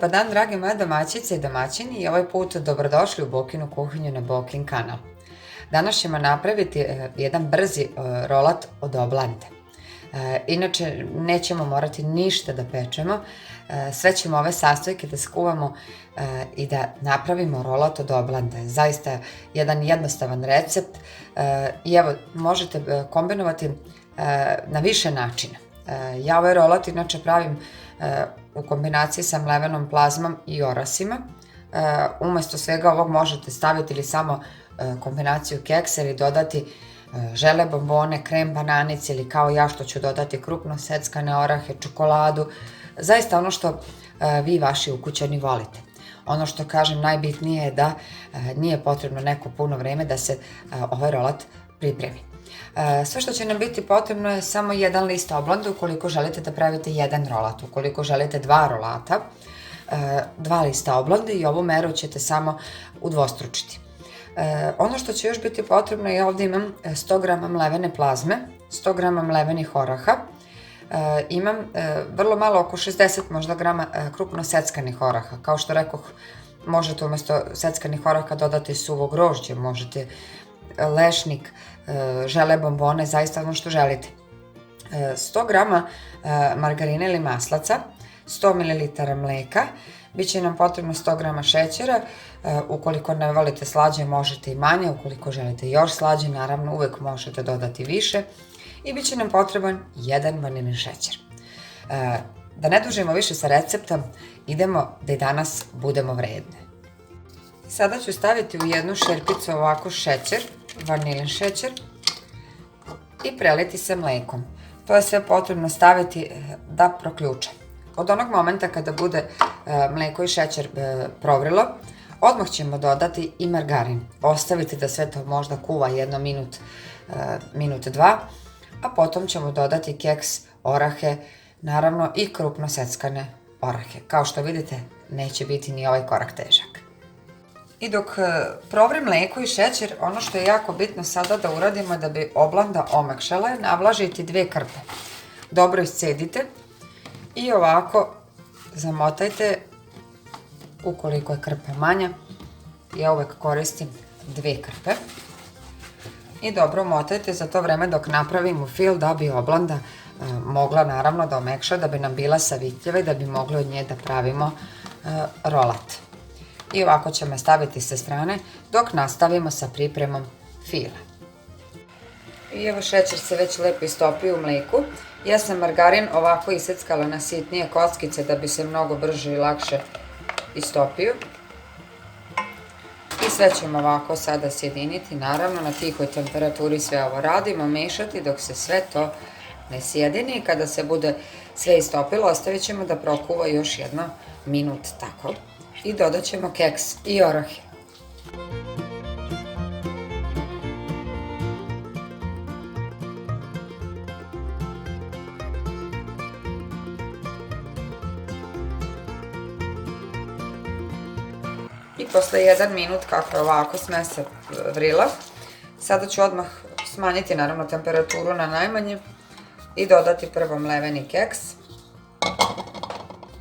Dobar dan, drage moje domaćice i domaćini, i ovaj put dobrodošli u Bokinu kuhinju na Bokin kanal. Danas ćemo napraviti jedan brzi rolat od oblande. Inače, nećemo morati ništa da pečemo, sve ćemo ove sastojke da skuvamo i da napravimo rolat od oblande. Zaista jedan jednostavan recept i evo, možete kombinovati na više načina. Ja ovaj rolat inače pravim u kombinaciji sa mlevenom plazmom i orasima. Umesto svega ovog možete staviti ili samo kombinaciju keksa ili dodati žele, bombone, krem, bananice ili kao ja što ću dodati krupno seckane orahe, čokoladu. Zaista ono što vi i vaši ukućani volite. Ono što kažem najbitnije je da nije potrebno neko puno vreme da se ovaj rolat pripremi. Sve što će nam biti potrebno je samo jedan list oblande ukoliko želite da pravite jedan rolat. Ukoliko želite dva rolata, dva lista oblande i ovu meru ćete samo udvostručiti. Ono što će još biti potrebno je ovdje imam 100 g mlevene plazme, 100 g mlevenih oraha, imam vrlo malo, oko 60 možda grama krupno seckanih oraha. Kao što rekoh, možete umjesto seckanih oraha dodati suvo grožđe, možete lešnik, žele, bombone, zaista ono što želite. 100 g margarine ili maslaca, 100 ml mleka, bit će nam potrebno 100 g šećera, ukoliko ne volite slađe možete i manje, ukoliko želite još slađe naravno uvek možete dodati više i bit će nam potreban jedan vanilin šećer. Da ne dužimo više sa receptom, idemo da i danas budemo vredne. Sada ću staviti u jednu šerpicu ovako šećer, vanilin šećer i preliti sa mlekom. To je sve potrebno staviti da proključe. Od onog momenta kada bude mleko i šećer provrilo, odmah ćemo dodati i margarin. Ostaviti da sve to možda kuva jedno minut, dva, a potom ćemo dodati keks, orahe, naravno i krupno seckane orahe. Kao što vidite, neće biti ni ovaj korak težak. I dok provri mleko i šećer, ono što je jako bitno sada da uradimo da bi oblanda omekšala je navlažiti 2 krpe. Dobro iscedite i ovako zamotajte, ukoliko je krpa manja, ja uvek koristim 2 krpe. I dobro motajte za to vreme dok napravimo fil da bi oblanda mogla naravno da omekša, da bi nam bila savitljava i da bi mogli od nje da pravimo rolat. I ovako ćemo staviti sa strane dok nastavimo sa pripremom fila. I evo šećer se već lepo istopio u mleku. Ja sam margarin ovako iseckala na sitnije kockice da bi se mnogo brže i lakše istopio. I sve ćemo ovako sada sjediniti, naravno na tihoj temperaturi sve ovo radimo, mešati dok se sve to ne sjedini. Kada se bude sve istopilo, ostavit ćemo da prokuva još jedno minut tako. I dodat ćemo keks i orahe. I posle 1 minut kako je ovako smesa vrila, sada ću odmah smanjiti naravno temperaturu na najmanje i dodati prvo mleveni keks,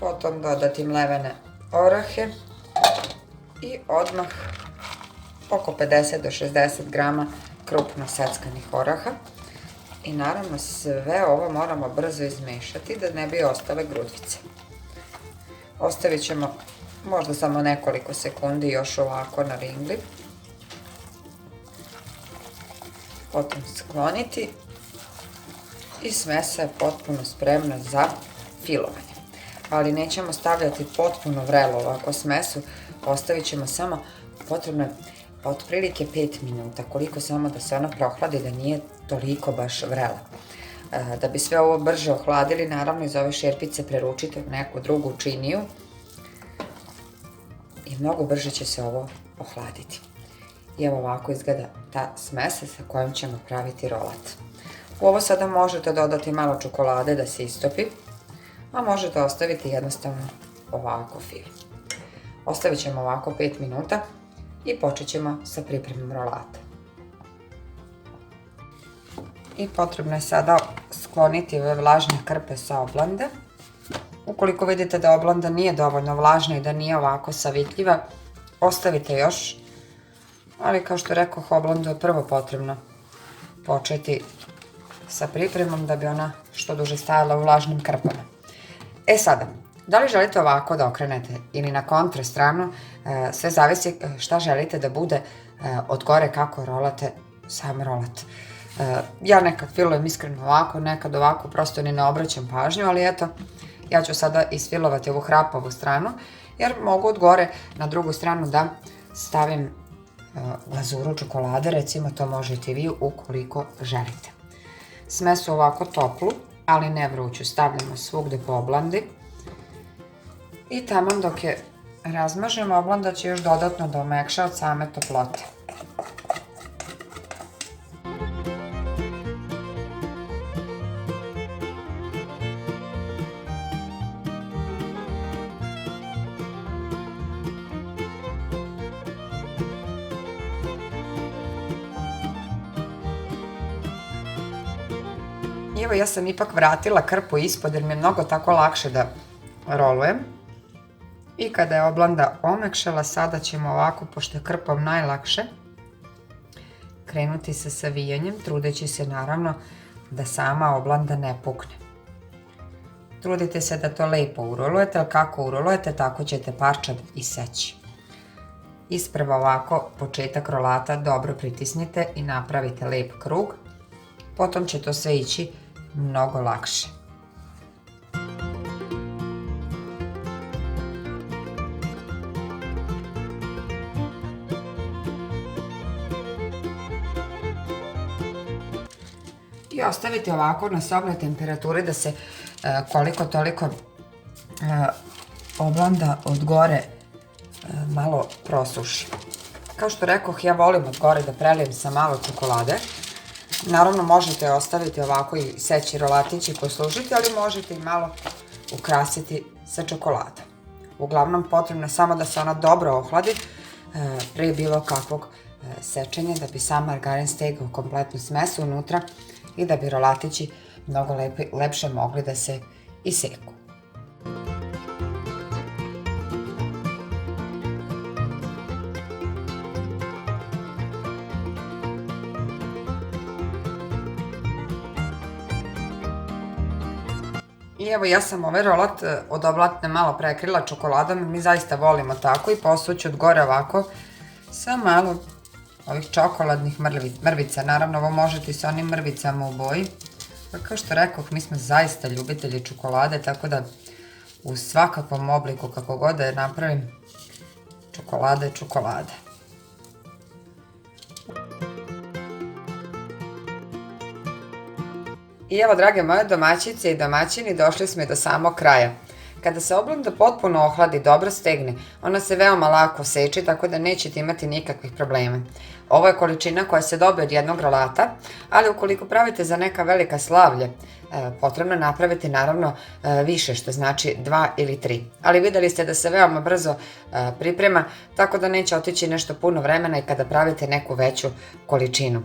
potom dodati mlevene orahe i odmah oko 50 do 60 g krupno seckanih oraha. I naravno sve ovo moramo brzo izmešati da ne bi ostale grudvice. Ostavit ćemo možda samo nekoliko sekundi još ovako na ringli. Potom skloniti i smesa je potpuno spremna za filovanje. Ali nećemo stavljati potpuno vrelo ovako smesu, ostavit ćemo samo, potrebno je otprilike 5 minuta, koliko samo da se ona prohladi, da nije toliko baš vrela. Da bi sve ovo brže ohladili, naravno iz ove šerpice preručite u neku drugu činiju i mnogo brže će se ovo ohladiti. I evo ovako izgleda ta smesa sa kojom ćemo praviti rolat. U ovo sada možete dodati malo čokolade da se istopi, a možete ostaviti jednostavno ovako fil. Ostavit ćemo ovako 5 minuta i počet ćemo sa pripremom rolata. I potrebno je sada skloniti ove vlažne krpe sa oblande. Ukoliko vidite da oblanda nije dovoljno vlažna i da nije ovako savitljiva, ostavite još, ali kao što rekoh, oblandu je prvo potrebno početi sa pripremom da bi ona što duže stajala u vlažnim krpama. E sada, da li želite ovako da okrenete ili na kontra stranu, sve zavisi šta želite da bude od gore kako rolate sam rolat. Ja nekad filujem iskreno ovako, nekad ovako, prosto ni ne obraćam pažnju, ali eto, ja ću sada isfilovati ovu hrapavu stranu, jer mogu od gore na drugu stranu da stavim glazuru čokolade, recimo to možete i vi ukoliko želite. Smesu ovako toplu, ali ne vruću, stavljamo svugde po oblandi i taman dok je razmažemo, oblanda će još dodatno da omekša od same toplote. I evo, ja sam ipak vratila krpu ispod jer mi je mnogo tako lakše da rolujem. I kada je oblanda omekšala, sada ćemo ovako, pošto je krpom najlakše, krenuti sa savijanjem, trudeći se naravno da sama oblanda ne pukne. Trudite se da to lepo urolujete, ali kako urolujete, tako ćete parčad iseći. Isprva ovako početak rolata dobro pritisnite i napravite lep krug, potom će to sve ići mnogo lakše. I ostavite ovako na sobnoj temperaturi da se koliko toliko oblanda od gore malo prosuši. Kao što rekoh, ja volim od gore da prelijem sa malo čokolade. Naravno, možete ostaviti ovako i seći rolatići poslužiti, ali možete i malo ukrasiti sa čokoladom. Uglavnom, potrebno je samo da se ona dobro ohladi pre bilo kakvog sečenja, da bi sam margarin stegao kompletnu smesu unutra i da bi rolatići mnogo lepše mogli da se iseku. I evo, ja sam ovaj rolat od oblatne malo prekrila čokoladom, mi zaista volimo tako, i posuću od gore ovako sa malo ovih čokoladnih mrvica. Naravno, ovo možete i sa onim mrvicama u boji. Kao što rekoh, mi smo zaista ljubitelji čokolade, tako da u svakakvom obliku, kako god da je napravim, čokolada je čokolada. I evo, drage moje domaćice i domaćini, došli smo i do samog kraja. Kada se oblanda potpuno ohladi, dobro stegne, ona se veoma lako seče, tako da nećete imati nikakvih problema. Ovo je količina koja se dobije od jednog rolata, ali ukoliko pravite za neka velika slavlje, potrebno je napraviti naravno više, što znači 2 ili 3. Ali videli ste da se veoma brzo priprema, tako da neće otići nešto puno vremena i kada pravite neku veću količinu.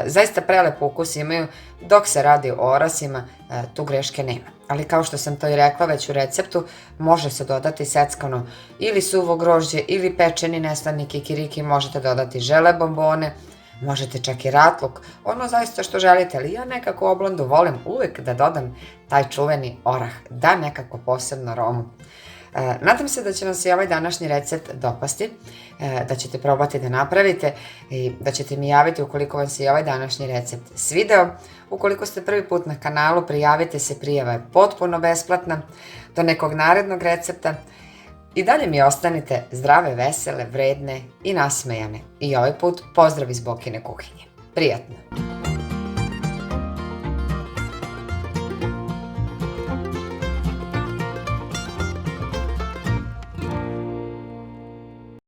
Zaista prelep ukus imaju, dok se radi o orasima, tu greške nema. Ali kao što sam to i rekla već u receptu, može se dodati seckano ili suvo grožđe ili pečeni neslani kikiriki, možete dodati žele bombone, možete čak i ratluk, ono zaista što želite, ali ja nekako oblandu volim uvek da dodam taj čuveni orah, da nekako posebno aromu. Nadam se da će vam se i ovaj današnji recept dopasti, da ćete probati da napravite i da ćete mi javiti ukoliko vam se i ovaj današnji recept svideo. Ukoliko ste prvi put na kanalu, prijavite se, prijava je potpuno besplatna. Do nekog narednog recepta i dalje mi ostanite zdrave, vesele, vredne i nasmejane. I ovaj put pozdrav iz Bokine kuhinje. Prijatno!